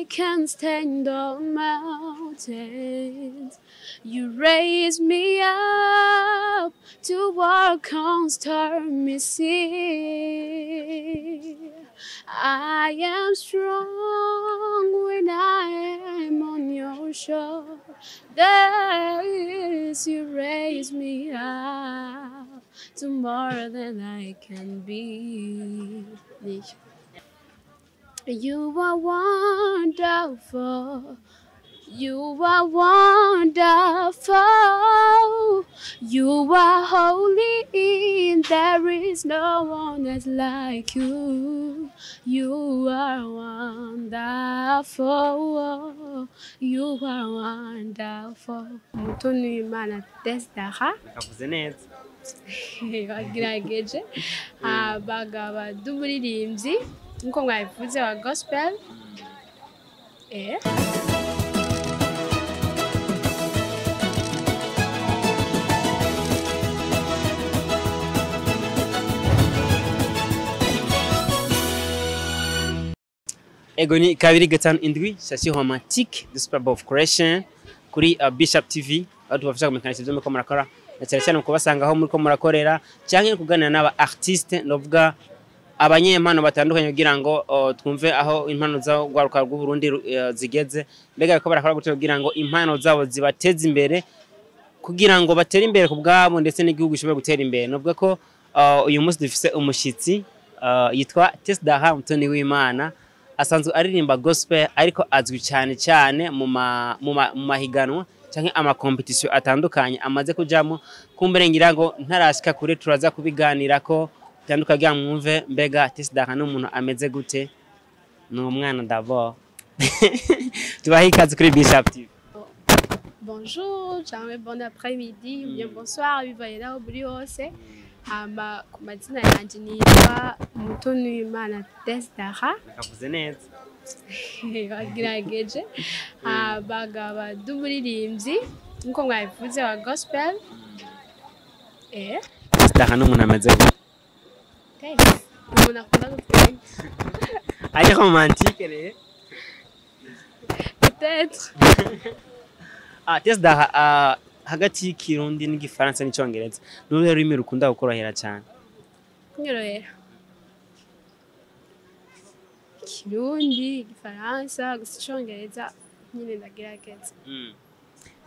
I can stand on mountains. You raise me up to walk on stormy sea. I am strong when I am on your shoulders. You raise me up to more than I can be. You are wonderful. You are wonderful. You are holy. There is no one else like you. You are wonderful. You are wonderful. Muto ni umwana tess dara. Akavuze neza. Yinyegeje. Abagabo b'umuririmbyi nko mwabivuze wa gospel. Egoni kabiri gatanu indwi sasi romantique the superb of creation kuri Bishop TV aho tubafasha kumekanisha ibyo muko murakora cyane cyane kubasanga aho muri ko murakorera cyangwa kuganira n'aba artiste novuga abanyempano batandukanye kugira ngo twumve aho impano zabo gwaruka rw'u Burundi zigeze mbega ko barakora gutyo kugira ngo impano zabo zibateze imbere kugira ngo batere imbere ku bwabo ndetse n'igihugu gishobora gutera imbere novuga ko uyu munsi dufise umushitsi yitwa Tess Dara Mutoni w'Imana asanzwe aririmba gospel ariko azwi cyane cyane mu mahiganwa cyangwa ama competition atandukanye amaze kujamo kumbere ngira ngo ntarashika kure turaza kubiganira ko tandukagira mwumve mbega Tess Dara n'umuntu ameze gute no umwana d'abord tubahikaze kuri Bishop TV. Bonjour, bon après-midi, bien bonsoir, bibaye naho buri hose. Ku mazina yanjye nitwa muto n'Imana Tess Dara. Akavuze neza. Yinyegeje. Abagabo b'umuririmbyi nko mwabivuze wa gospel. Tess Dara n'umuntu ameze gute? Tess, umuntu akunda gutwara. Ari romantique rero. Peut-être. Tess Dara hagati y'ikirundi n'igifaransa n'icyongereza n'uruhe rurimi rukunda gukorohera cyane? Kunyorohera. Kirundi, igifaransa, gusa icyongereza nyine ndagerageza.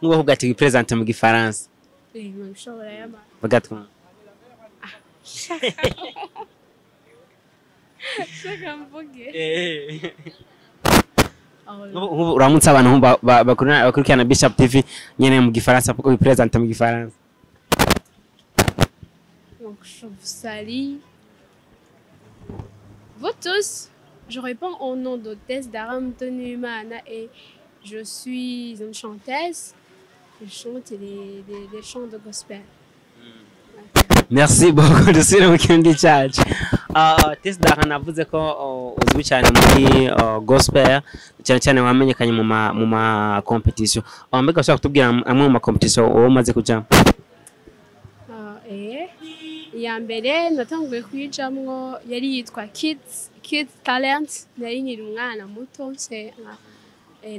N'uwo hugati wipresente mu gifaransa. Nshobora yama. Bagatwa. Shaka mvuge. Uramutse abantu bakurikirana Bishop TV nyene mu gifaransa kuko wipresente mu gifaransa. Donc je vous salue. Vous tous, je réponds au nom de Tess Dara Mutoni w'Imana et je suis une chanteuse. Je chante les chants de gospel. Merci beaucoup de suivre mu kindi cyacu. Tess Dara navuze ko uzwi cyane muri gospel cyane cyane wamenyekanye mu ma competition. Mbega ushaka kutubwira amwe mu ma competition wowe umaze kujamo? Ya mbere natanguye kuyijamwo yari yitwa kids talent nari nyiri umwana muto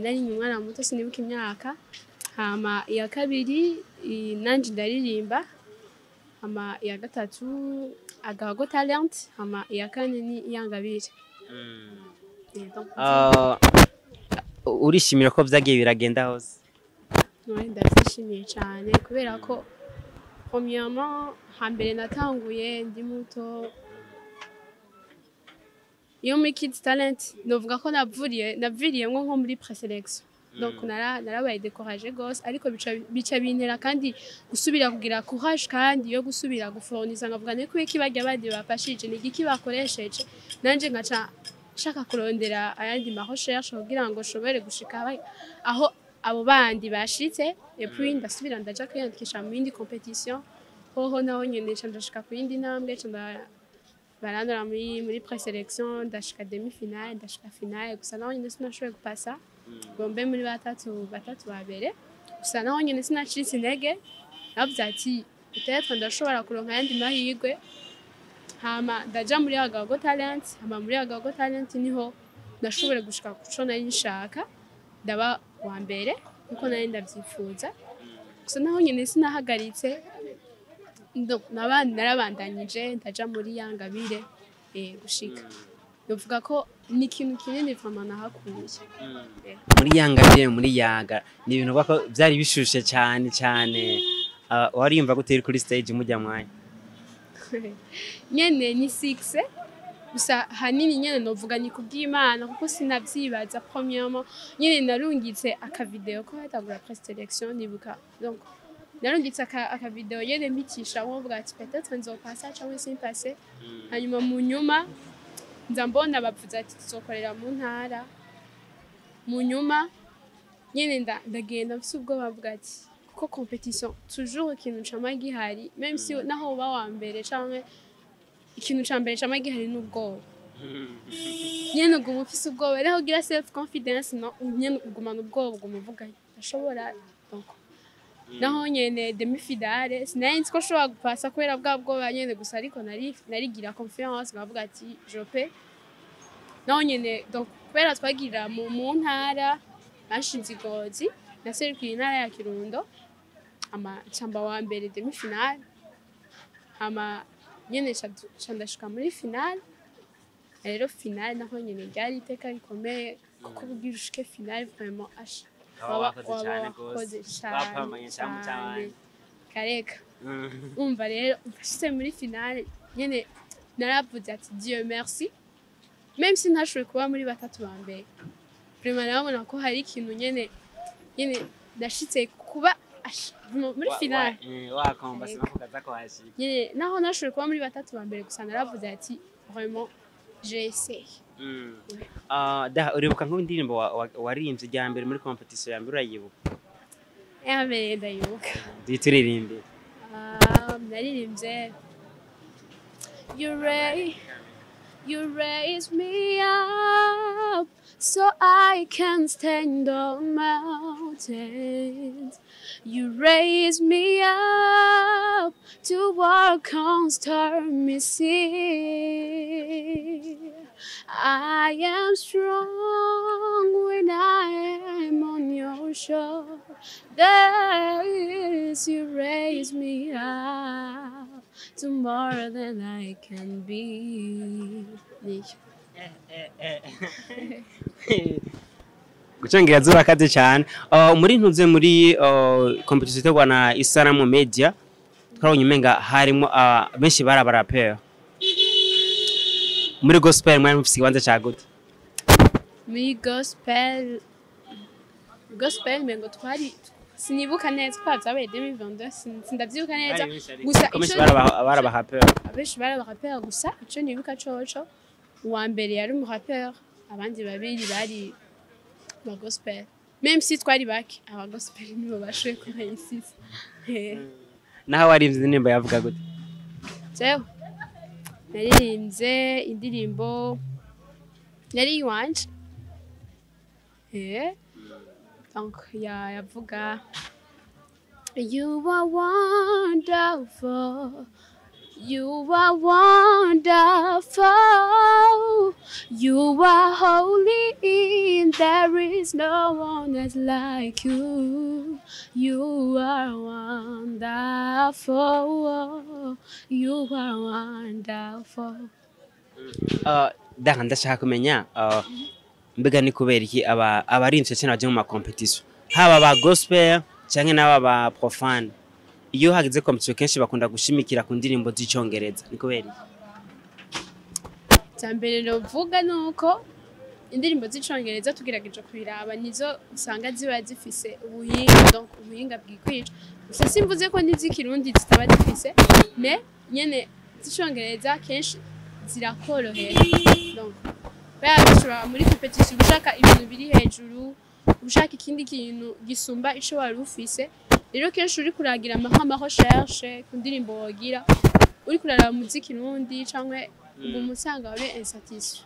nari nyiri umwana muto sinibuka imyaka. Hama iya kabiri nanje ndaririmba. Hama iya gatatu agago talent. Hama iya kane ni iyangabire. Urishimira ko vyagiye biragenda hose? Ndashimiye cyane kubera ko premièrement hambere natanguye ndi muto iyo muri kids talent novuga ko naviriyemo nko muri preselection. Donc narabaye découragé gose ariko bica bintera kandi gusubira kugira courage kandi yo gusubira guforniza ngavuga ne kuko bajya bandi bafashije ni igiki bakoresheje nanje ngaca shaka kurondera ayandi ma recherche kugira ngo shobore gushika aho abo bandi bashitse et puis ndasubira ndaja kwiyandikisha mu yindi competition hoho naho nyene ndashika ku yindi ntambwe barandura muri preselection ndashika demi finale ndashika finale gusa naho nyene sinashoboye gupasa gombe muri batatu babere gusa naho nyene sinacitse intege navuze ati peut-être ndashobora kuronka yandi mahirwe hama ndaja muri agago talent hama muri agago talent niho nashobore gushika kuco nari nshaka ndaba wa mbere kuko nari ndavyifuza gusa naho nyene sinahagaritse narabandanyije ndaja muri yangabire gushika novuga ko ni ikintu kinini vraiment nahakuye muri yangabire muri yaga ni ibintu bako byari bishushe cyane cyane wari yumva gutera kuri stage mujya mwanya nyene ni 6 gusa hanini nyene novuga ni kubw'Imana kuko sinavyibaza premièrement nyene narungitse aka video ko hatagura présélection nibuka donc narungitse aka video nyene mbicisha wovuga ati peut-être nzopasa cyangwa simpase hanyuma mu nyuma nza mbona bavuze ati tuzokorera mu ntara mu nyuma nyene ndagenda mfise ubwo bavuga ati kuko competition toujours ikintu cama gihari même si naho uba wa mbere canke ikintu ca mbere cama gihari n'ubwoba nyene uguma ufise ubwoba rero ugira self confidence no nyene ugumana ubwoba uguma uvuga ashobora donc naho nyene demi finale sinari ko shobora gupasa kubera bwa bwoba nyene gusa ariko narigira confiance ngavuga ati je peux naho nyene donc kubera twagira mu ntara bashinze igozi naserukiye intara ya Kirundo chamba wa mbere demi finale nyene ndashika muri finale rero finale naho nyene ryari iteka rikomeye kuko kugira ushike finale vraiment wakoze cyane kareka umva rero mfashitse muri finale nyene naravuze ati Dieu merci même si ntashoboye kuba muri batatu ba mbere vraiment nabona ko hari ikintu nyene ndashitse kuba muri finale wakomba sinakukaza ko hashika nyene naho nashoboye kuba muri batatu ba mbere gusa naravuze ati vraiment j'ai essayé uribuka nk'indirimbo waririmbye rya mbere muri competition ya mbere urayibuka ya mbere ndayibuka dituririmbe naririmbye you raise me up so I can stand on mountains. You raise me up to walk on stormy sea. I am strong when I am on your shoulders. You raise me up to more than I can be. gucengera zurakaze cyane muri ntuze muri competition itegwa na Isanamu Media twarabonye umenga harimo benshi barabarapera muri gospel mwari mufise ikibanza cya gute muri gospel mengo twari sinibuka neza ko byabaye 2022 sindavyibuka neza gusa ico barabarapera abenshi barabarapera gusa ico nibuka coco uwa mbere yari umurapeur abandi babiri bari ba gospel même si twari baki aba gospel nibo bashoye kurayisisa naho warimvye indirimbo yavuga gute jewe naririmbye indirimbo yari iwanje donc yavuga you are wonderful. You are wonderful, you are holy, there is no one else like you. You are wonderful, you are wonderful. Ndashaka kumenya mbega ni kubera iki abarimvye cyane baje mu ma competition haba ba gospel canke n'aba ba profane iyo hagize competition kenshi bakunda gushimikira ku ndirimbo z'icongereza ni kubera cyambere no vuga nuko indirimbo z'icongereza tugerageje kubiraba nizo usanga ziba zifise ubuhinga donc ubuhinga bwikwica gusa simvuze ko n'iz'ikirundi zitaba zifise mais nyene z'icongereza kenshi zirakorohera donc bashobora muri competition ushaka ibintu biri hejuru ushaka ikindi kintu gisumba ico wari ufise rero kenshi uri kuragira ama recherche ku ndirimbo wogira uri kurara muziki nundi canke umusanga wabe insatisfait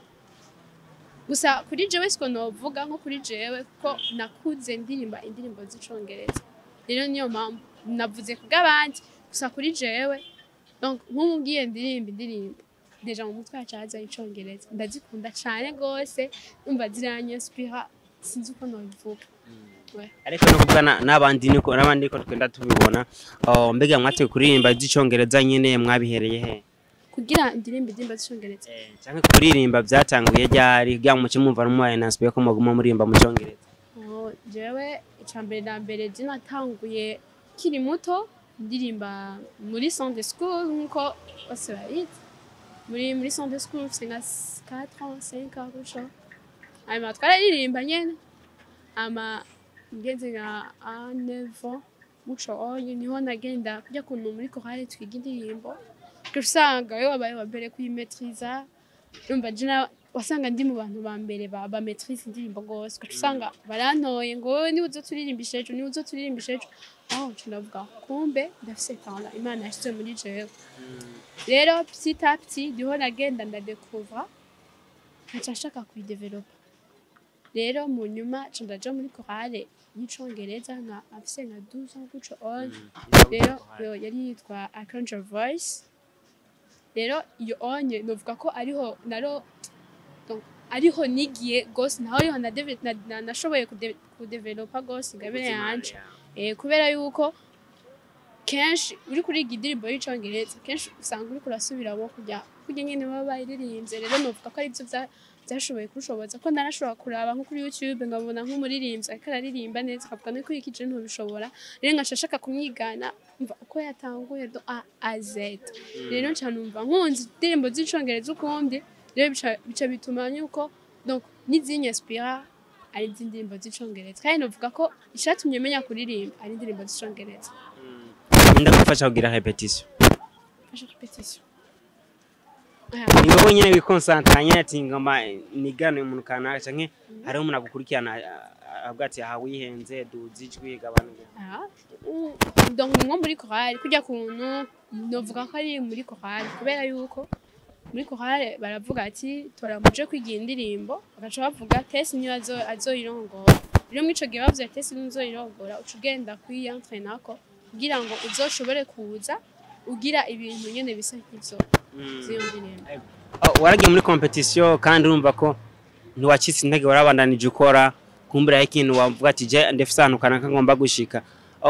gusa kuri jewe siko novuga nko kuri jewe ko nakuze indirimbo z'icongereza rero niyo mpamvu navuze kubw'abandi gusa kuri jewe donc nk'umubwiye indirimbo deja mu mutwe hacaza icongereza ndazikunda cyane gose umva ziranyespira sinzi uko nobivuga ariko no kuvugana n'abandi ko twenda tubibona mbega mwate kuririmba z'icongereza nyene mwabihereye he kugira indirimbo z'icongereza cyangwa kuririmba byatanguye ryari kugira ngo muce mumva n'umwana nasbiye ko muguma murimba mu congereza jewe icambere na mbere natanguye kiri muto ndirimba muri Sunday school nkuko bose bayizi muri Sunday school singa 4 ans 5 ans gutyo hanyuma twararirimba nyene ngeze nka 9 ans gutyo niho nagenda kujya kuntu muri chorale twiga indirimbo usanga yo abaye wambere kuyimetriza urumva jina wasanga ndi mu bantu ba mbere ba maîtrise indirimbo gose usanga barantoye ngo ni uzoturirimbish ejo ndavuga kumbe ndafise talent imana yashyize muri jewe rero petit à petit ndiho nagenda ndadécouvrir nkaca nshaka kuyidevelopa rero mu nyuma ndaja muri chorale y'icongereza nka afise nka 12 ans gutyo rero yari yitwa Archangel Voice rero iyo onye novuga ko ariho nigiye gose naho ariho nashoboye kudevelopa gose ingabire yanje kubera yuko kenshi uri kuriga indirimbo y'icongereza kenshi usanga uri kurasubiramo kujya nyine baba bayiririmbye rero novuga ko ari byo byashoboye kushoboza ko narashobora kuraba nko kuri YouTube ngabona nk'umuririmbyi ariko araririmba neza akavuga no kuri ikije ntubishobora rero ngashaka kumwigana umva uko yatanguye do A à Z rero ncanumva nkunzi indirimbo z'icongereza ukundi rero bica bituma yuko donc nizinyespira ari indirimbo z'icongereza kandi novuga ko ishatumye menya kuririmba ari indirimbo z'icongereza ndagufasha kugira repetition ingabo nyene bikonsantranye ati ngoma nigane umuntu kanaka canke hari umuntu agukurikirana avuga ati aha wihenze duzi ijwi gabanuye donc nko muri chorale kujya kuntu novuga ko ari muri chorale kubera yuko muri chorale baravuga ati toramuje kwigira indirimbo bagaca bavuga tess niyo azoyirongora rero mwico gihe bavuze tess nizoyirongora ucugenda kwiyentraînako kugira ngo uzoshobore kuza ugira ibintu nyene bisa nk'ivyo waragiye muri competition kandi urumva ko ntiwacitse intege warabandanije ukora kumbura ikintu wavuga ati je ndefise ahantu kanaka ngomba gushika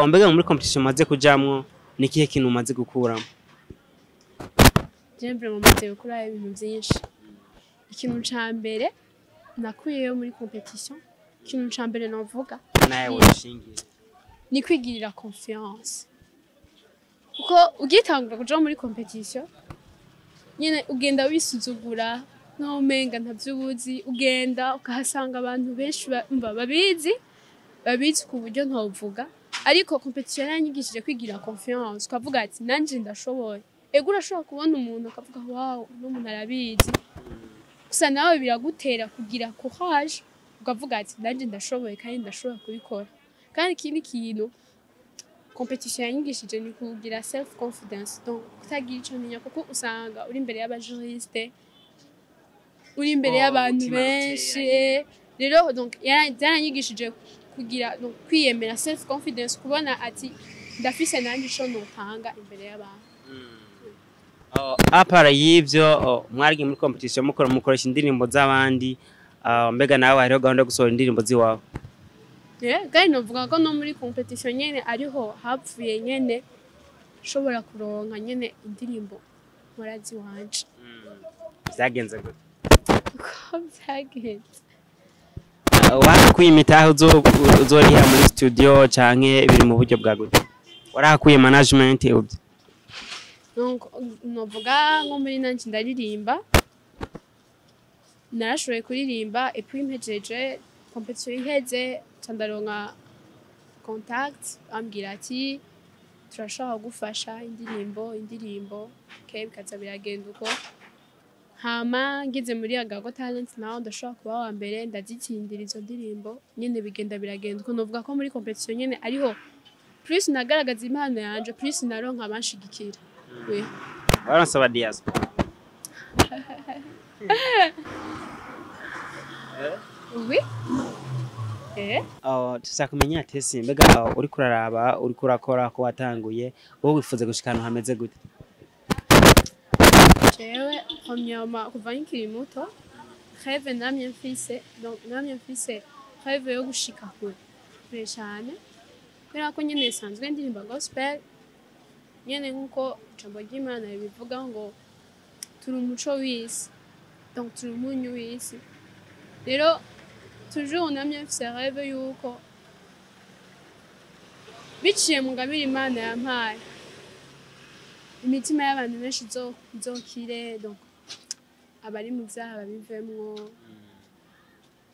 mbega muri competition maze kujamwo nikihe kintu umaze gukuramo jembre mu maze gukora ibintu byinshi ikintu ca mbere nakuyeyo muri competition ikintu ca mbere navuga nawe washingiye ni kwigirira confiance uko ugitangura kuja muri competition nyene ugenda wisuzugura no menga ntavyubuzi ugenda ukahasanga abantu benshi babizi ku buryo ntovuga ariko competition yaranyigishije kwigira confiance ukavuga ati nanje ndashoboye ego urashobora kubona umuntu akavuga wow no muntu arabizi gusa nawe biragutera kugira courage ukavuga ati nanje ndashoboye kandi ndashobora kubikora kandi ikindi kintu competition yanyigishije ni kugira self confidence donc kutagira ico ntinya kuko usanga uri imbere y'abajuriste uri imbere y'abantu benshi rero donc yaranyigishije kugira donc kwiyemera self confidence kubona ati ndafise nanje ico notanga imbere y'abantu apara y'ivyo mwarigi muri competition mukoresha indirimbo z'abandi mbega nawe hariho gahunda yo gusohora indirimbo ziwawe kandi novuga ko no muri competition nyene ariho hapfuye nyene shobora kuronka nyene indirimbo murazi wanje byagenze gute ko byagenze warakuye imitahe uzoriha muri studio canke biri mu buryo bwa gute warakuye management ubyo donc novuga nko muri nanje ndaririmba narashoboye kuririmba et puis mpejeje competition iheze candaronka contact ambwira ati turashaka gufasha indirimbo bikaza biragenda uko hama ngize muri yaga talent naho ndashaka kuba wa mbere ndazitsindira izo ndirimbo nyene bigenda biragenda uko novuga ko muri competition nyene ariho plus nagaragaza impano yanje plus naronka abanshigikira waransaba diaspora oui tusakumenya tess mbega uri kuraraba uri kurakora ko watanguye wowe wifuze gushikana hameze gute jewe premièrement kuva nkiri muto rêve namye mfise donc namye mfise rêve yo gushika kure cane kubera ko nyene sanzwe ndirimba gospel nyene nkuko ijambo ry'Imana ribivuga ngo turi umuco w'isi donc turi umunyu w'isi rero toujours namye mfise rêve yuko biciye mu ngabire Imana yampaye imitima y'abantu benshi izokire donc abari mu vyaha babivemwo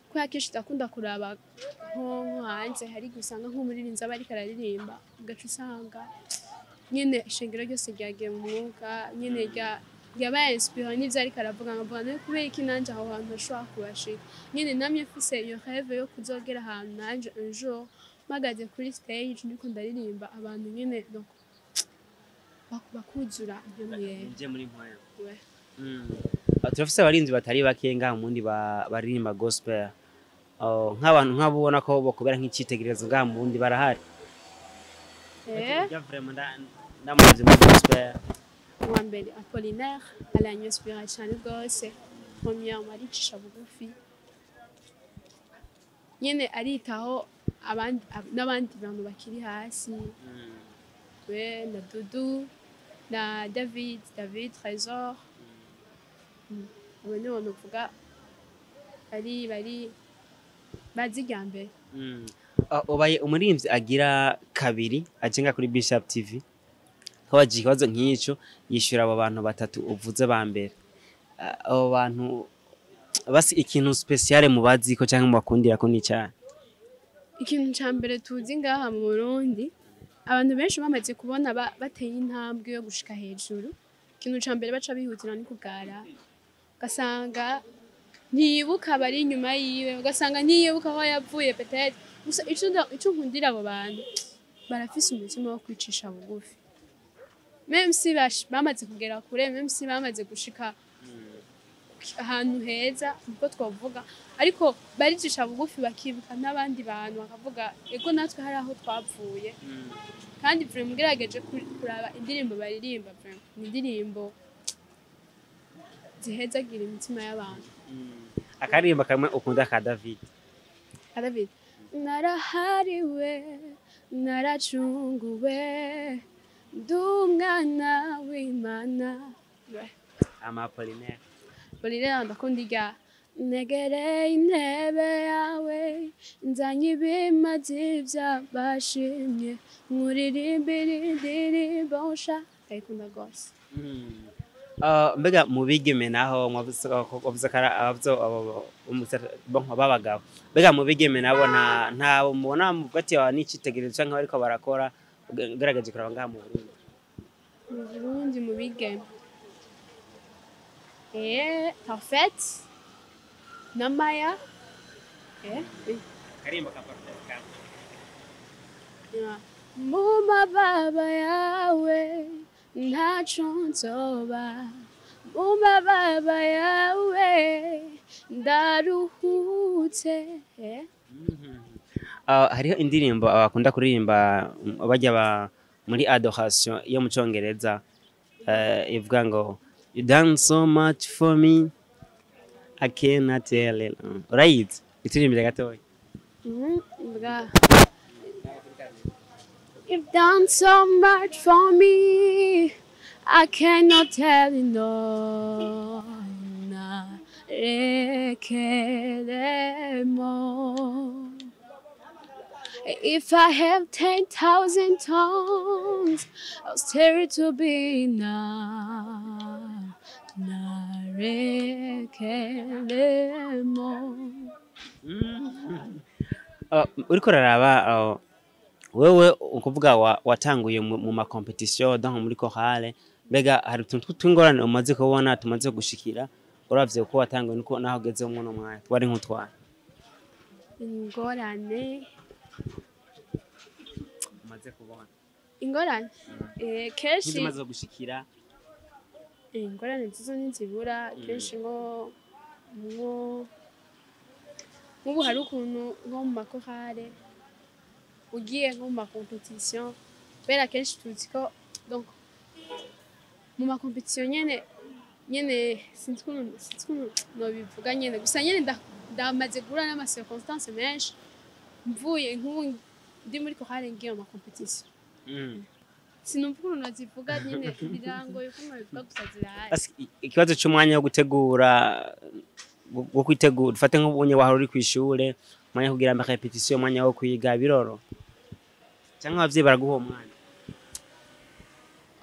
kubera kenshi ndakunda kuraba nko hanze hari gusanga nk'umuririnzi aba ariko araririmba ugaca usanga nyene ishengero ryose ryagiye mu mwuka nyene ryabaye inspiré n'ivyo ariko aravuga nkavuga nawe kubera iki nanje aho hantu ashobora kubashika nyene namye mfise iyo rêve yo kuzogera ahantu nanje un jour mpagaze kuri stage ndiko ndaririmba abantu nyene donc bakuzura ibyo muje muri mpwemu. Turafise abarinzi batari bake ngaha mundi baririmba gospel nk'abantu nk'abubona ko bakubera nk'icitegererezo ngaha mundi barahari. Ndamuzi muri gospel uwa mbere Apollinaire aranyinspira cyane rwose premièrement aricisha bugufi nyene aritaho n'abandi bantu bakiri hasi we na Dudu na David Trésor abo nibo nuvuga bari bazi ryambere. Ubaye umurimvyi agira kabiri ajenga kuri Bishop TV kawaje ikibazo nk'ico yishura abo bantu batatu uvuze ba mbere abo bantu basi ikintu special mu baziko canke mu bakundira ko ni cyane. Ikintu ca mbere tuzi ngaha mu Burundi abantu benshi bamaze kubona bateye intambwe yo gushika hejuru ikintu ca mbere baca bihutira ni kubwara ugasanga ntiyibuka bari inyuma yiwe ugasanga ntiyibuka aho yavuye peut-être gusa ico nkundira abo bantu barafise umutima wo kwicisha bugufi même si bamaze kugera kure même si bamaze gushika ahantu heza niko twavuga ariko baricisha bugufi bakibuka n'abandi bantu bakavuga ego natwe hari aho twavuye kandi vraiment mugerageje kuraba indirimbo baririmba vraiment indirimbo zihezagira imitima y'abantu. Akaririmba kamwe ukunda ka David narahariwe naracunguwe ndumwana w'Imana Apollinaire ndakunda irya negereye intebe yawe nzanye ibimazi vy'abashimye nkuririmbira indirimbo nsha ndayikunda gose. Mbega mu bigeme naho mwavuze babagabo mbega mu bigeme nabo nta mubona mugati wa n'icitegererezo canke bariko barakora ugaragaje kuraba ngaha mu Burundi mu bigeme Parfait na Maya karimba ka Parfait mu mababa yawe ntaco nzoba mu mababa yawe ndaruhutse. Hariho indirimbo abakunda kuririmba bajya muri adoration yo mu Congereza ivuga ngo you done so much for me I cannot tell it. Right, itirimbira gatoya. You've done so much for me, I cannot tell you no. If I have 10,000 tongues, I'll stare it to be enough. Uriko raraba wewe ukuvuga watanguye mu ma competition donc muri chorale mbega hari utuntu tw'ingorane umaze kubona tumaze gushikira uravye uko watanguye nuko naho geze mu mwanya twari nk'utwana ingorane umaze kubona ingorane kenshi umaze gushikira ingorane zizo n'inzibura kenshi nk'ubu hari ukuntu nko mu makorale ugiye nko mu makompetisiyo kubera kenshi tuzi ko donc mu makompetisiyo nyene nyene sinzi ukuntu nobivuga nyene gusa nyene ndamaze guhura n'ama circonstances menshi mvuye nk'ubu ndi muri kohare ngiye mu competition sinumva ukuntu nazivuga nyene birangoye ukuntu nabivuga gusa zirahari. Ikibazo cy'umwanya wo gutegura wo kwitegura ufate nk'ubunye wahora uri kwishure umwanya kugira ama repetition umwanya wo kwiga biroro cyangwa abavyeyi baraguha umwanya?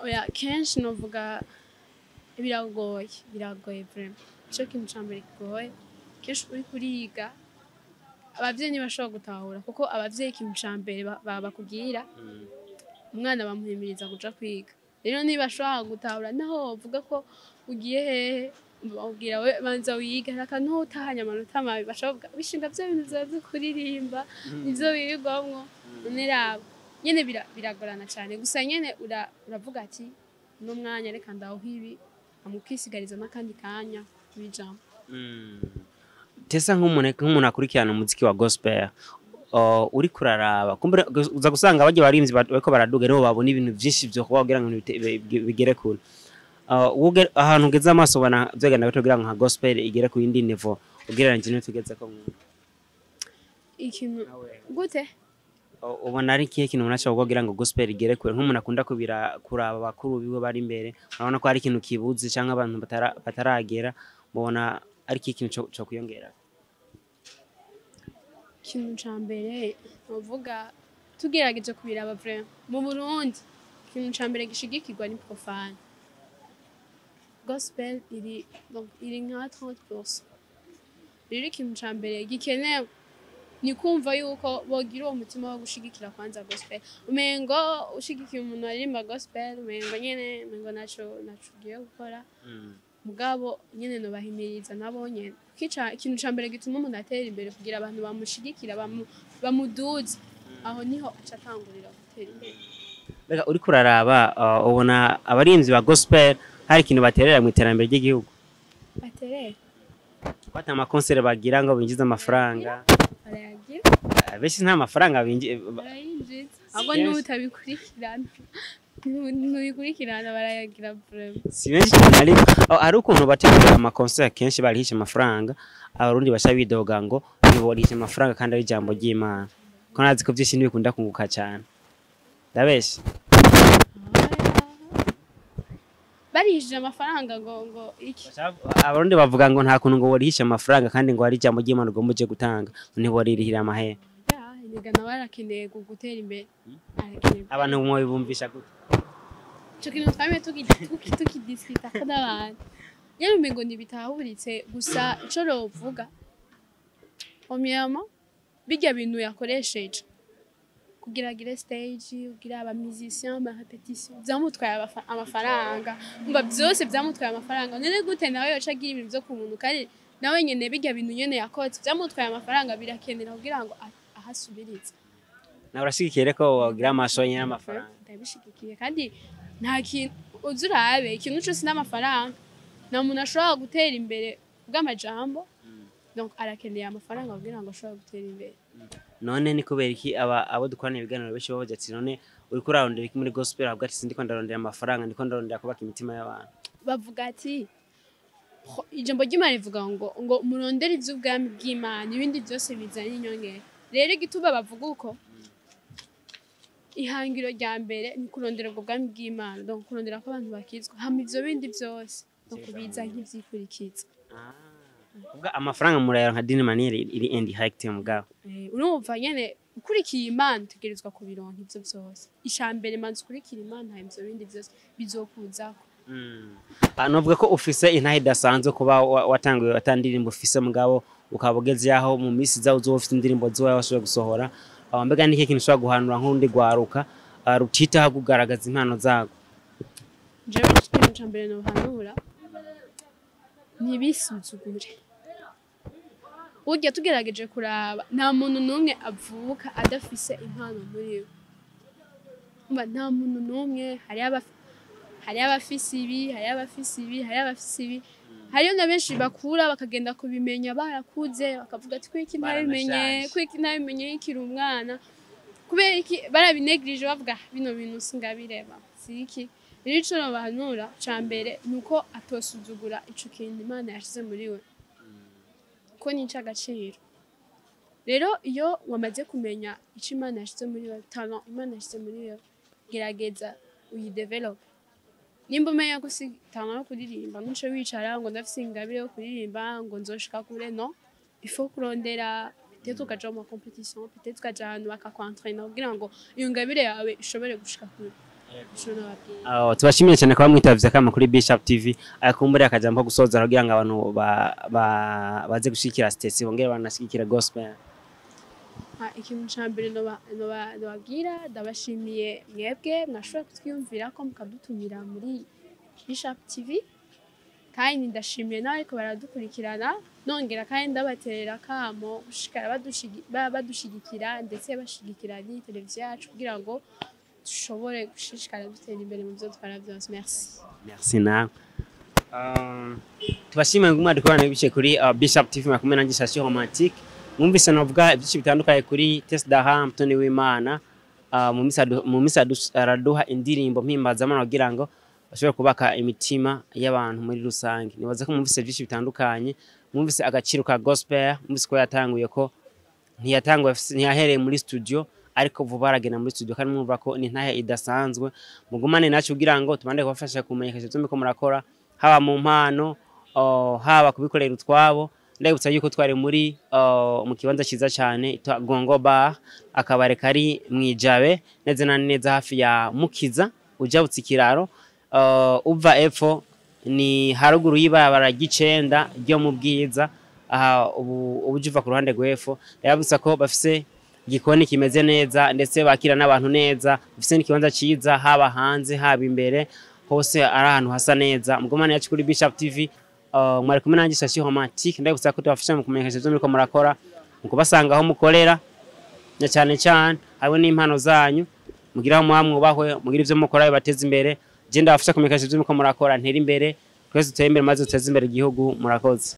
Oya kenshi novuga biragoye vraiment cyo kintu cyambere kigoye kenshi uri kuriga abavyeyi ntibashobora gutahura kuko abavyeyi ikintu cyambere bakubwira umwana bamuhimiriza kuja kwiga rero ntibashobora gutahura naho bavuga ko ugiye hehe babwira we banza wiga akantu utahanya amanota mabi bashobora bishinga byo bintu byo kuririmba nivyo birigwamwo none rabo nyene biragorana cyane gusa nyene uravuga ati no mwanya reka ndaho hibi amukisigariza n'akandi kanya bijambo. Tessa nk'umuntu akurikirana umuziki wa gospel uri kuraraba kumbere uza gusanga bagiye barimvyi bariko baraduga rero babona ibintu byinshi byo kugira ngo bigere kure ahantu ugeze amaso bana byagenda kugira ngo nka gospel igere ku yindi niveau ugereranyije n'utugeze ko ikintu gute ubona ari kihe kintu unacha kugira ngo gospel igere kure nk'umuntu akunda kuraba bakuru biwe bari imbere urabona ko ari ikintu kibuze cyangwa abantu bataragera mubona ari ikintu cyo kuyongera? Ikintu cyambere uvuga tugerageje kubiraba vraiment mu Burundi ikintu cyambere gishigikirwa ni profane gospel iri nka 30%. Rero ikintu cyambere gikenewe ni kumva yuko bogira uwo mutima wo gushigikira kwanza gospel umengo ushigikiye umuntu aririmba gospel umengo nyene naco giye gukora mugabo nyene no bahimiriza nabo nyene kica ikintu cyambere gituma umuntu atera imbere kugira abantu bamushigikira bamuduze aho niho acatangurira gutera imbere. Bega uri kuraraba ubona abarinzi ba gospel hari ikintu baterera mu iterambere ry'igihugu? Baterera bata ama concert bagira ngo binjize amafaranga barayagira benshi nta mafaranga binjize ahubwo n'utabikurikirana barayagira problem si benshi cyane ariko ari ukuntu bategura ama concert kenshi barihisha amafaranga abarundi basha bidoga ngo biborihisha amafaranga kandi ari jambo ry'Imana ko nazi ko byinshi ntibikunda kunguka cyane ndabeshe barihije amafaranga ngo iki abarundi bavuga ngo nta kuntu ngo borihisha amafaranga kandi ngo ari jambo ry'Imana ugomuje gutanga ntiboririhira amahera ihiganwa barakeneye gutera imbere abantu mu bibumvisha gute cyo kintu twame tukidiscuta ko n'abantu yero mengo nibitahuritse gusa ico rovuga omyama bijya bintu yakoresheje kugira gire stage kugira aba musician ba repetition byamutwaye amafaranga umva byose byamutwaye amafaranga none gute nawe yocagira ibintu byo ku muntu kandi nawe nyene bijya bintu nyene yakotse byamutwaye amafaranga birakenera kugira ngo ahasubirize na urashigikiye ko wagira amasho nyene amafaranga ndabishigikiye kandi nta kintu uzurabe ikintu cyose n'amafaranga na umuntu ashobora gutera imbere bw'amajambo donc arakeneye amafaranga kugira ngo ashobore gutera imbere. None ni kubera iki abo dukorana ibiganiro benshi bavuga ati none uri kurarondera iki muri gospel avuga ati sindiko ndarondera amafaranga ndiko ndarondera kubaka imitima y'abantu bavuga ati ijambo ry'Imana rivuga ngo murondere ivy'ubwami bw'Imana ibindi byose bizanye inyongera rero igituba bavuga uko ihangiro rya mbere ni kurondera ubwo bwami bw'Imana donc kurondera ko abantu bakizwa hama ivyo bindi byose no kubiza nk'ivyikurikiza ubwa amafaranga murayara nka dini maniere iri endi hike mugabo urumva nyene ukurikiye Imana tegerezwa kubironka ivyo byose ishambere manzi kurikira Imana ivyo bindi byose bizokuzako novuga ko ufise intahe idasanzwe kuba watanguye atandirimbo ufise mugabo ukabugeze yaho mu misi zawo uzofite indirimbo zawe washobora gusohora mbega niki kintu ushobora guhanura nk'undi gwaruka rutita kugaragaza impano zago? Jewe ikintu cyambere no hanura ntibisuzugure urya tugerageje kuraba nta muntu numwe avuka adafise impano muri we umva nta muntu numwe hari abafise ibi hariyo na benshi bakura bakagenda kubimenya barakuze bakavuga ati kwiki ntabimenye ikiri umwana kubera iki barabinegirije bavuga bino bintu singabireba siki rero ico bahanura cambere nuko atosuzugura ico kintu Imana yashize muri we ko nica agaciro rero iyo wamaze kumenya ico Imana yashize muri we talent Imana yashize muri we gerageza uyidevelop nimba umenya ko si talent yo kuririmba ntuce wicara ngo ndafise ingabire yo kuririmba ngo nzoshika kure no il faut kurondera peut-être ukaja mu competition peut-être ukaja ahantu bakakwantraina kugira ngo iyo ngabire yawe ishobore gushika kure. Tubashimiye cyane kuba mwitavye kama kuri Bishop TV akumbure akajambo gusoza kugira ngo abantu baze gushikira Tess bongere banashikira gospel. Ikintu cyambere no bagira ndabashimiye mwebwe mwashobora kutwiyumvira ko mukadutumira muri Bishop TV kandi ndashimiye nawe ariko baradukurikirana nongera kandi ndabaterera kamo gushikara badushigikira ndetse bashigikira ni televiziyo yacu kugira ngo dushobore gushishikara dutera imbere mu byo twara byose. Merci na tubashimiye ngumwa dukorana bice kuri Bishop TV makumena ngishashi romantique mwumvise novuga byinshi bitandukanye kuri Tess Daha mutoni w'Imana mu misa araduha indirimbo mpimbaza amana kugira ngo bashobora kubaka imitima y'abantu muri rusange nibaza ko mwumvise byinshi bitandukanye mwumvise agaciro ka gospel mwumvise ko yatanguye ko ntiyahereye muri studio ariko vuba aragena muri studio kandi mwumva ko ni ntahe idasanzwe mugumane nacu kugira ngo tubande kubafasha kumenyesha ivyo miko murakora haba mu mpano haba kubikorera utwabo ndabutsa yuko twari muri mu kibanza ciza cyane Gongo Bar akabare kari mwijabe neze na neza hafi ya Mukiza ujabutse ikiraro uva epfo ni haruguru y'ibara ry'icenda ryo mu Bwiza aha ubujuva ku ruhande rw'epfo yabutsa ko bafise igikoni kimeze neza ndetse bakira n'abantu neza bafise n'ikibanza ciza haba hanze haba imbere hose ari ahantu hasa neza mugomane yacu kuri Bishop TV mwari kumwe nanjye shashi romantique ndabutsa ko tubafasha mu kumenyesha ivyo muriko murakora mukubasanga aho mukorera cyane cyane habe n'impano zanyu mugira aho mwubahwe mugira ivyo mukora bibateza imbere je ndabafasha kumenyesha ivyo muriko murakora ntera imbere twese tuteye imbere maze tuteze imbere igihugu murakoze.